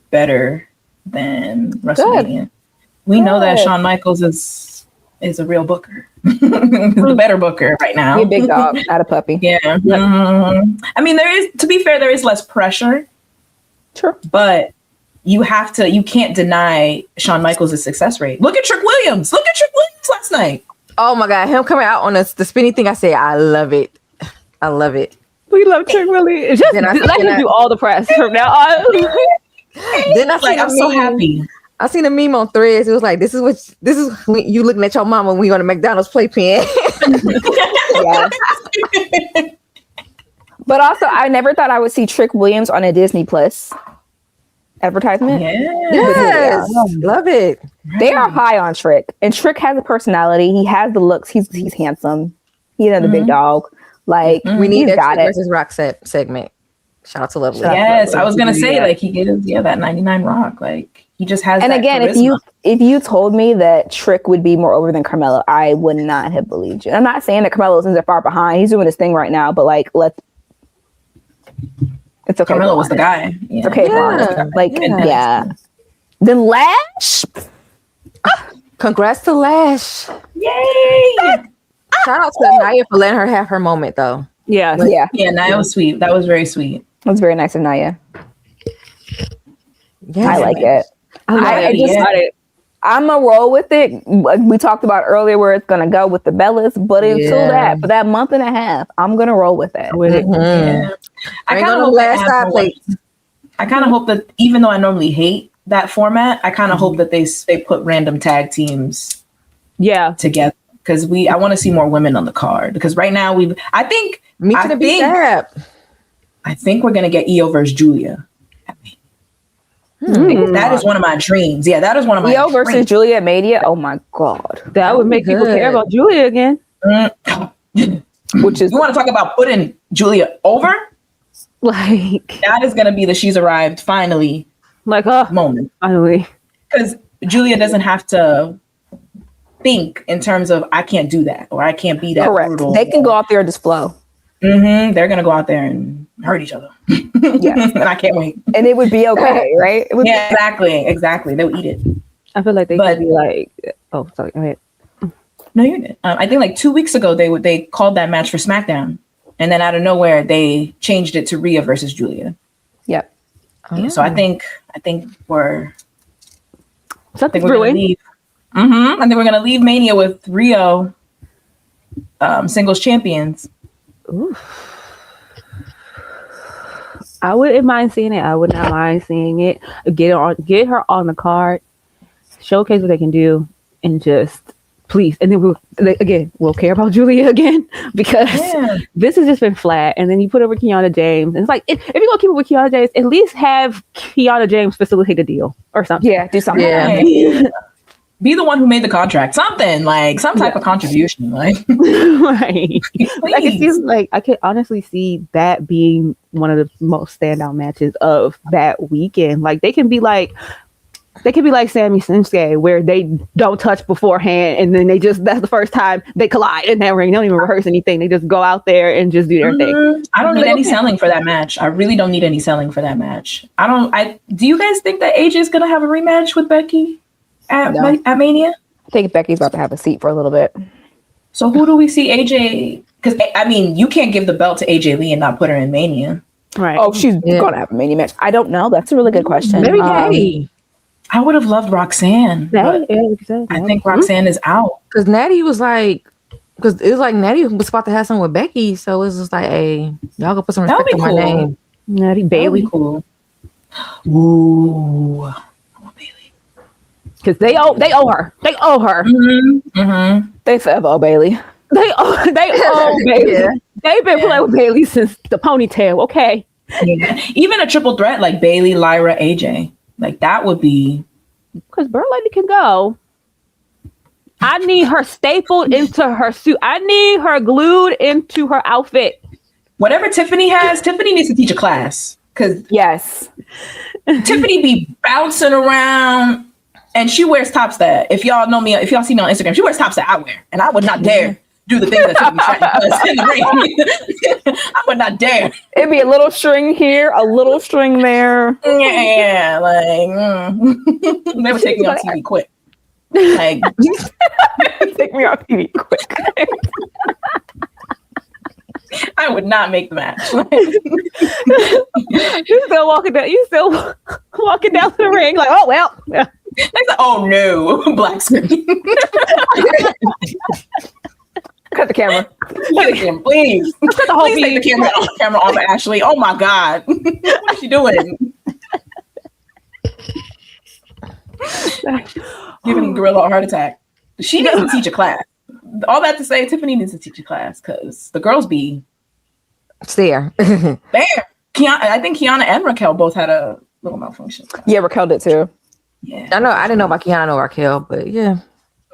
better than WrestleMania. We know that Shawn Michaels is a real booker. He's the better booker right now. He's a big dog, not a puppy. Yeah. Mm-hmm. I mean, to be fair, there is less pressure. Sure. But you can't deny Shawn Michaels' success rate. Look at Trick Williams. Last night. Oh my God. Him coming out on the spinny thing. I say, I love it. I love it. We love Trick Williams. Just let him do all the press from now on. Then I'm so happy. I seen a meme on Threads. It was like, this is when you looking at your mama when you on a McDonald's playpen. Yeah. But also, I never thought I would see Trick Williams on a Disney Plus advertisement. Yes. Love it. They are high on Trick, and Trick has a personality. He has the looks. He's handsome. He's another big dog. Like we need that got Trick it. versus Rock segment. Shout out to Lovely. Yes, I was gonna say like he gives that 99 Rock. Like he just has. And that again, charisma. if you told me that Trick would be more over than Carmelo, I would not have believed you. I'm not saying that Carmelo isn't far behind. He's doing his thing right now, but like it's okay. Carmelo was the guy. It's okay. Then Lash. Congrats to Lash. Yay! Shout out to Naya for letting her have her moment though. Yeah. Naya was sweet. That was very sweet. That was very nice of Naya. Yes. I like it. I just I'm gonna roll with it. Like we talked about earlier, where it's gonna go with the Bellas, but until that, for that month and a half, I'm gonna roll with it. Yeah. I kind of hope that even though I normally hate that format, I kind of hope that they put random tag teams together because I want to see more women on the card because right now I think we're gonna get Io versus Julia. That is one of my dreams. Yeah, that is one of my Io versus Julia at Mania. Oh my God, that would make people care about Julia again. Which is you want to talk about putting Julia over? Like that is gonna be the she's arrived finally. Like moment finally, because Julia doesn't have to think in terms of I can't do that or I can't be that. Correct. Brutal. They can go out there and just flow. They're gonna go out there and hurt each other. And I can't wait. And it would be okay, right? It would exactly. They'll eat it. I feel like they could be like, oh, sorry, go ahead. No, you're good. I think like 2 weeks ago they called that match for SmackDown, and then out of nowhere they changed it to Rhea versus Julia. Yep. Yeah, so I think we're Something's brewing. I think we're gonna leave Mania with Rio singles champions. Ooh. I wouldn't mind seeing it. I would not mind seeing it. Get her on the card, showcase what they can do, and just please. And then we'll care about Julia again because this has just been flat. And then you put over Kiana James, and it's like if you're gonna keep it with Kiana James, at least have Kiana James facilitate a deal or something. Yeah, do something. Yeah. Be the one who made the contract. Something like some type of contribution. Like, right. I could honestly see that being one of the most standout matches of that weekend. Like they can be like Sammy Shinsuke, where they don't touch beforehand, and then that's the first time they collide in that ring. They don't even rehearse anything. They just go out there and just do their thing. I don't need any selling for that match. I really don't need any selling for that match. Do you guys think that AJ is gonna have a rematch with Becky at Mania? I think Becky's about to have a seat for a little bit. So who do we see AJ? Because I mean, you can't give the belt to AJ Lee and not put her in Mania, right? Oh, she's gonna have a Mania match. I don't know. That's a really good question. Maybe Natty. I would have loved Roxanne. I think Roxanne is out. Because Natty was like, because it was like Natty was about to have something with Becky, so it's just like, hey, y'all go put some respect on my name. Natty Bailey, cool. Ooh, I want Bailey. Because they owe her. They owe her. Mm-hmm. Mm-hmm. They forever owe Bailey. They owe Bailey. Yeah. They've been playing with Bailey since the ponytail. Okay. Yeah. Even a triple threat like Bailey, Lyra, AJ. Like that would be because Bird Lady can go. I need her stapled into her suit. I need her glued into her outfit. Whatever Tiffany has, Tiffany needs to teach a class. Because yes, Tiffany be bouncing around and she wears tops that if y'all know me, if y'all see me on Instagram, she wears tops that I wear. And I would not dare do the thing that Tiffany does in the ring. I would not dare. It'd be a little string here, a little string there. Yeah, like they would take me on TV quick. Like take me off TV quick. I would not make the match. You still walking down to the ring like, oh well. Yeah. Like, oh no, black screen. Cut the camera. Please. Please take the camera off of Ashley. Oh my God. What is she doing? Giving Gorilla a heart attack. She needs to teach a class. All that to say, Tiffany needs to teach a class because the girls be there. I think Kiana and Raquel both had a little malfunction. Yeah, Raquel did too. Yeah. I didn't know about Kiana or Raquel, but yeah.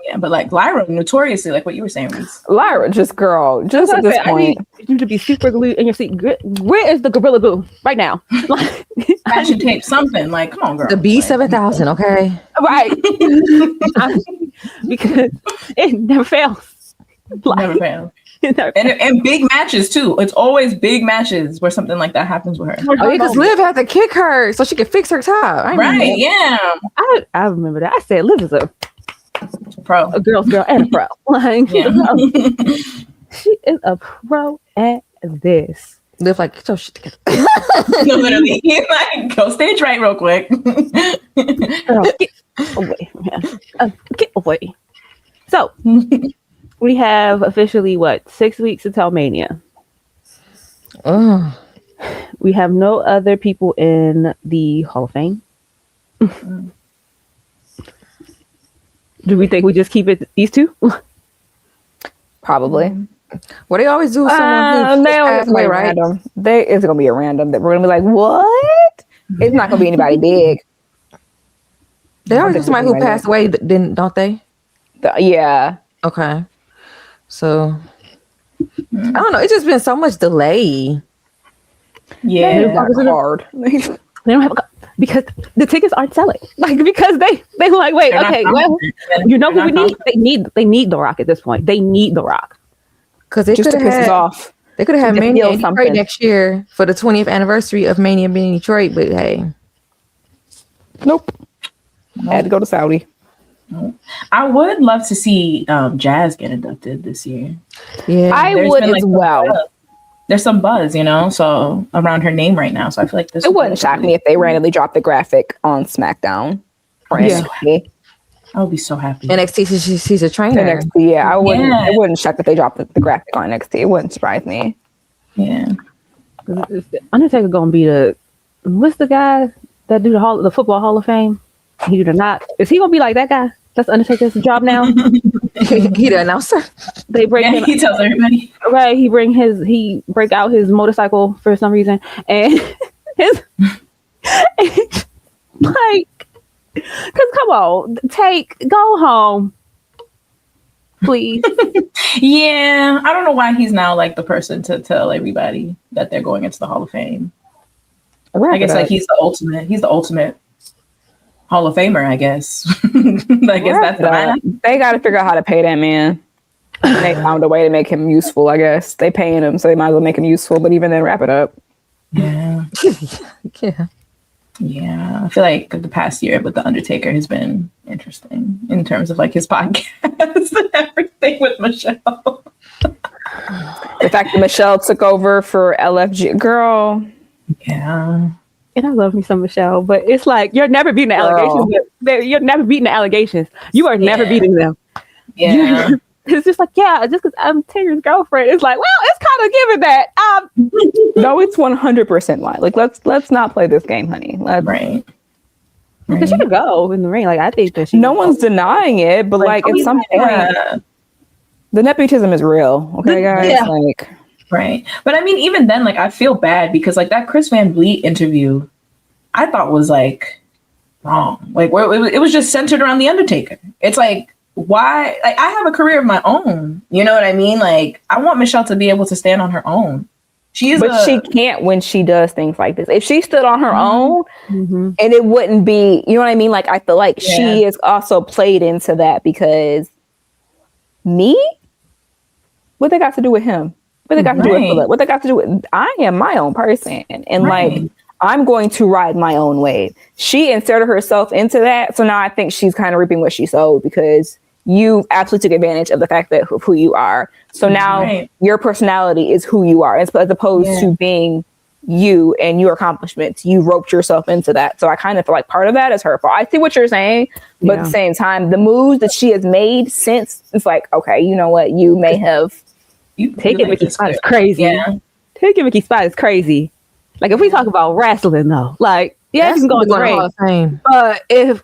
Yeah, but like Lyra, notoriously, like what you were saying, Reese. Lyra, at this point. I need you to be super glued in your seat. Where is the Gorilla Glue right now? Fashion tape, something. Like, come on, girl. The B7000, okay? Right. Because it never fails. Never fails. And big matches too. It's always big matches where something like that happens with her. Oh, yeah, because Liv had to kick her so she could fix her top. Right, yeah. I remember that. I said Liv is a pro, a girl's girl and a pro. Like, she is a pro at this. Liv like, get your shit together. No, literally, like, go stage right real quick. Girl, get away, man. Get away. So we have officially 6 weeks until Mania. We have no other people in the Hall of Fame. Do we think we just keep it these two? Probably. Well, they always do. They always play random. It's gonna be a random that we're gonna be like, what? It's not gonna be anybody big. They always do somebody who passed away, then don't they? Yeah. Okay. So I don't know. It's just been so much delay. Yeah, it's hard. They don't have because the tickets aren't selling. Like because they were like, wait, okay, well, you know who we need? They need The Rock at this point. They need The Rock because they just to piss us off. They could have had Mania in Detroit next year for the 20th anniversary of Mania being in Detroit, but hey, nope. I had to go to Saudi. I would love to see Jazz get inducted this year. Yeah, I would as well. There's some buzz, so around her name right now. So I feel like this. It wouldn't shock me if they randomly dropped the graphic on SmackDown. Yeah. I would be so happy. NXT, she's a trainer. NXT, yeah, I wouldn't. It wouldn't shock if they dropped the graphic on NXT. It wouldn't surprise me. Yeah. Undertaker gonna be what's the guy that do the football Hall of Fame? He or not? Is he gonna be like that guy? That's Undertaker's job now. He the announcer. They break him. He tells everybody. Right, he break out his motorcycle for some reason, and his like, cause come on, go home, please. Yeah, I don't know why he's now like the person to tell everybody that they're going into the Hall of Fame. I guess like he's the ultimate Hall of Famer, I guess. I guess that's the man. They got to figure out how to pay that man. And they found a way to make him useful, I guess. They paying him, so they might as well make him useful, but even then, wrap it up. Yeah. Yeah. I feel like the past year with The Undertaker has been interesting in terms of like his podcast and everything with Michelle. The fact that Michelle took over for LFG, girl. Yeah. And I love me some Michelle, but it's like you're never beating the allegations. You're never beating the allegations. You are never beating them. Yeah. It's just like, just because I'm Taylor's girlfriend, it's like, well, it's kind of given that. No, it's 100% lie. Like, let's not play this game, honey. Right. Because she could go in the ring. Like, I think that no one's denying it, but like at some point, the nepotism is real. Okay, guys. Yeah. Like. Right. But I mean, even then, like, I feel bad because like that Chris Van Vliet interview, I thought was like wrong. Like, where it was just centered around The Undertaker. It's like, why? Like, I have a career of my own. You know what I mean? Like, I want Michelle to be able to stand on her own. She can't when she does things like this. If she stood on her own, and it wouldn't be, you know what I mean? Like, I feel like she is also played into that because what they got to do with him? What they got to do with Philip? What they got to do with? I am my own person, and like I'm going to ride my own wave. She inserted herself into that, so now I think she's kind of reaping what she sowed because you absolutely took advantage of the fact that who you are. So now your personality is who you are, as opposed to being you and your accomplishments. You roped yourself into that, so I kind of feel like part of that is her fault. I see what you're saying, but at the same time, the moves that she has made since, it's like, okay, you know what, you may have. Taking Mickey's spot is crazy. Yeah. Taking Mickey's spot is crazy. Like, if we talk about wrestling, though, like, you can go in the ring. But if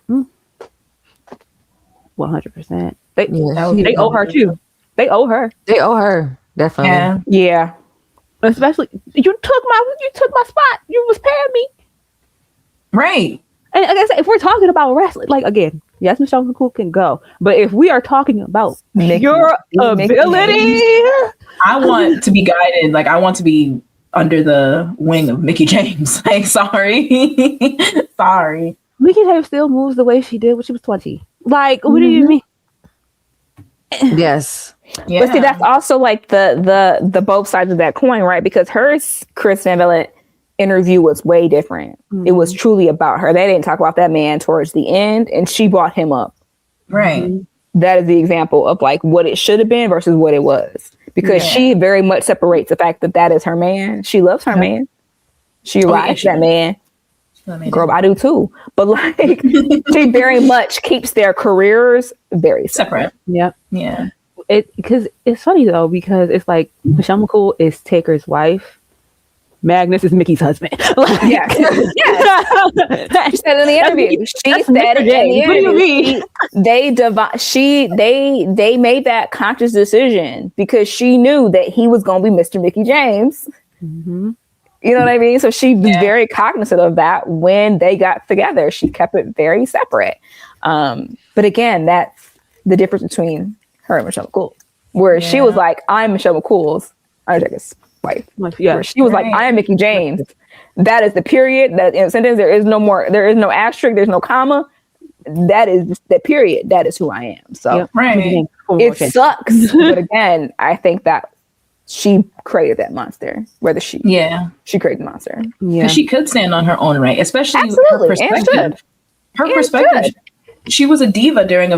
100%, they owe her too. They owe her. Definitely. Yeah. Especially you took my spot. You was paying me. Right. And like I said, if we're talking about wrestling, like, again, yes, Michelle McCool can go, but if we are talking about your ability, I want to be guided. Like, I want to be under the wing of Mickie James. Like, sorry. Mickie James still moves the way she did when she was 20. Like, what do you mean? Yes. Yeah. But see, that's also like the both sides of that coin, right? Because her Chris Van Vliet interview was way different. It was truly about her. They didn't talk about that man towards the end, and she brought him up. Right. That is the example of like what it should have been versus what it was. Because she very much separates the fact that is her man. She loves her man. She rides that man. Girl, I do too. But like, she very much keeps their careers very separate. Yep. Yeah. Because it's funny though, because it's like Michelle McCool is Taker's wife. Magnus is Mickey's husband. Like, yes. She said in the interview. She said in the interview. They made that conscious decision because she knew that he was going to be Mr. Mickie James. Mm-hmm. You know what I mean? So she was very cognizant of that when they got together. She kept it very separate. But again, that's the difference between her and Michelle McCool, where she was like, "I'm Michelle McCool's Undertaker's wife." Yeah, she was like, "I am Mickie James." That is the period. That in a sentence, there is no more. There is no asterisk. There's no comma. That is the period. That is who I am. So it sucks, but again, I think that she created that monster. She created the monster. Yeah, she could stand on her own right, especially absolutely. Her perspective. Her perspective. She was a diva during a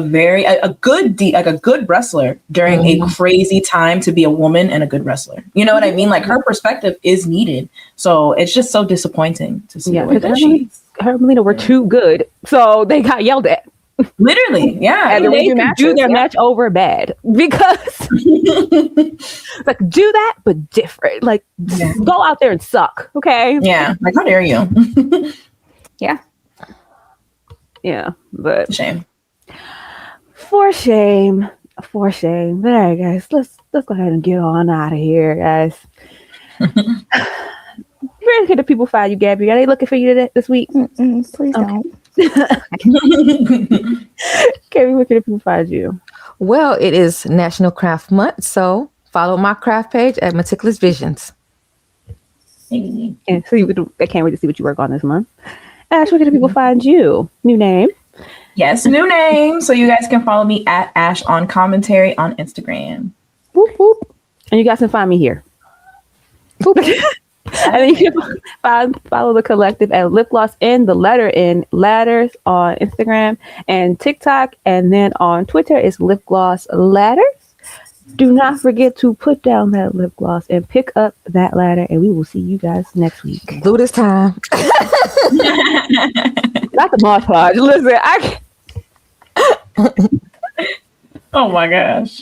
good wrestler during a crazy time to be a woman and a good wrestler. You know what I mean? Like, her perspective is needed. So it's just so disappointing to see the way that her and Melina were too good, so they got yelled at. Literally, yeah. And They redo can matches, do their yeah. match over bad because like do that but different. Like Yeah. go out there and suck. Okay. Yeah, like how dare you? Yeah. Yeah. But Shame. for shame. For shame. But all right, guys, let's go ahead and get on out of here, guys. Where can the people find you, Gabby? Are they looking for you this week? Please don't. Gabby, where can the people find you? Well, it is National Craft Month, so follow my craft page at Meticulous Visions. And see I can't wait to see what you work on this month. Ash, where can the people find you? New name. Yes, new name. So you guys can follow me at Ash on Commentary on Instagram. Whoop, whoop. And you guys can find me here. And then you can follow the collective at Lip Gloss in the letter in Ladders on Instagram and TikTok. And then on Twitter is Lip Gloss Ladders. Do not forget to put down that lip gloss and pick up that ladder. And we will see you guys next week. Blue this time. Not the Mosh Podge. Listen, Oh my gosh.